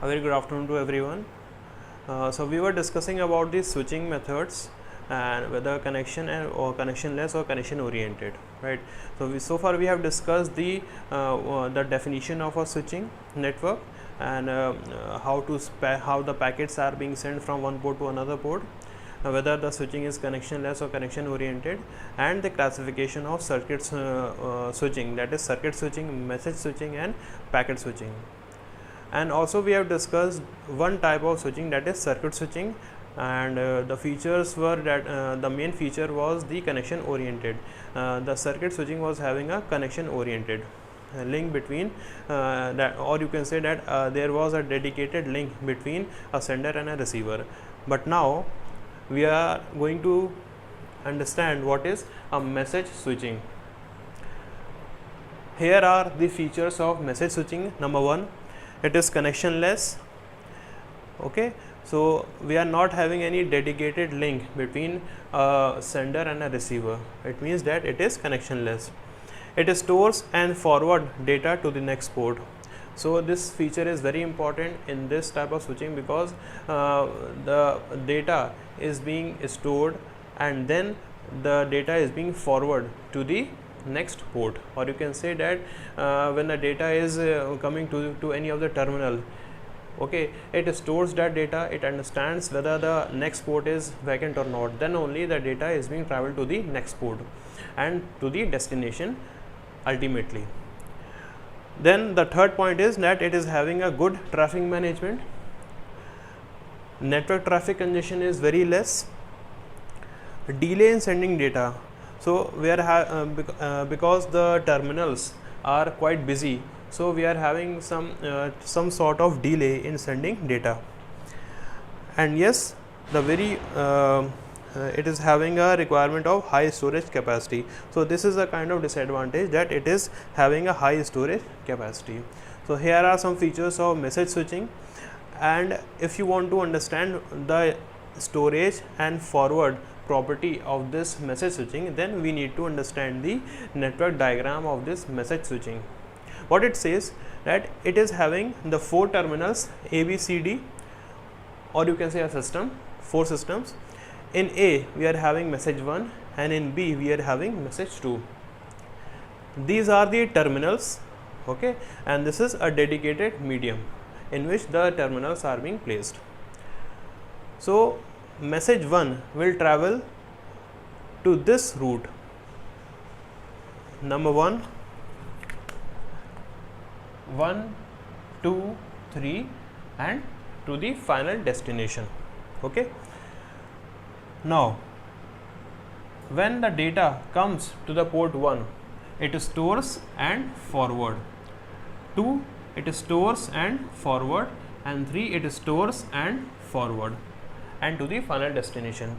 A very good afternoon to everyone. So we were discussing about the switching methods and whether connection or connectionless or connection oriented, right? So far we have discussed the definition of a switching network and how the packets are being sent from one port to another port, whether the switching is connectionless or connection oriented, and the classification of circuits switching, that is circuit switching, message switching and packet switching. And also we have discussed one type of switching, that is circuit switching, and the features were that the main feature was the connection oriented. The circuit switching was having a connection oriented link between that, or you can say that there was a dedicated link between a sender and a receiver. But now we are going to understand what is a message switching. Here are the features of message switching. Number one, it is connectionless. Okay, so we are not having any dedicated link between a sender and a receiver. It means that it is connectionless. It stores and forward data to the next port. So this feature is very important in this type of switching because the data is being stored and then the data is being forwarded to the next port, or you can say that when the data is coming to any of the terminal, okay, it stores that data, it understands whether the next port is vacant or not, then only the data is being traveled to the next port and to the destination ultimately. Then the third point is that it is having a good traffic management. Network traffic congestion is very less. Delay in sending data. So we are because the terminals are quite busy, so we are having some sort of delay in sending data. And yes, the very it is having a requirement of high storage capacity. So this is a kind of disadvantage, that it is having a high storage capacity. So here are some features of message switching, and if you want to understand the storage and forward property of this message switching, then we need to understand the network diagram of this message switching. What it says, that it is having the 4 terminals A, B, C, D, or you can say a system, 4 systems. In A we are having message 1 and in B we are having message 2. These are the terminals, okay, and this is a dedicated medium in which the terminals are being placed. So message 1 will travel to this route, number 1, 2, 3, and to the final destination. Okay, now when the data comes to the port 1, it stores and forward, 2 it stores and forward, and 3 it stores and forward, and to the final destination.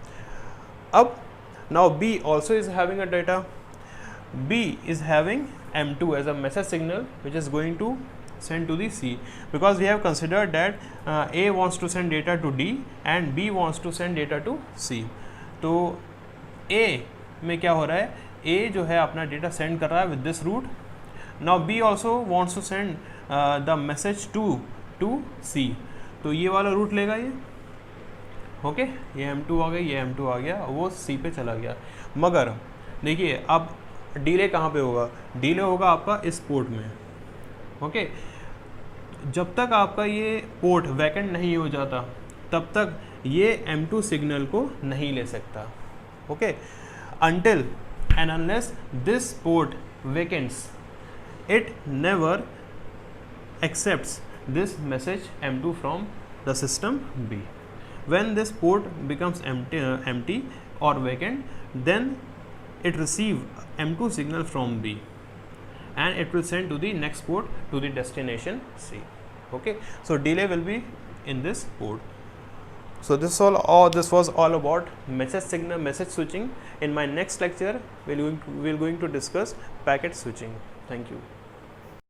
Now B also is having a data. B is having M2 as a message signal, which is going to send to the C, because we have considered that A wants to send data to D and B wants to send data to C. तो A में क्या हो रहा है, A जो है अपना data send कर रहा है with this route. Now B also wants to send the message to C. तो ये वाला रूट लेगा ये, ओके, ये M2 आ गया, ये M2 आ गया, वो C पे चला गया. मगर देखिए अब डिले कहाँ पे होगा, डिले होगा आपका इस पोर्ट में. ओके, जब तक आपका ये पोर्ट वैकेंट नहीं हो जाता तब तक ये M2 सिग्नल को नहीं ले सकता. Okay, until and unless this port vacates, it never accepts this message M2 from the system B. When this port becomes empty or vacant, then it receives M2 signal from B and it will send to the next port to the destination C. Okay, so delay will be in this port. So this was all about message signal, message switching. In my next lecture, we're going to discuss packet switching. Thank you.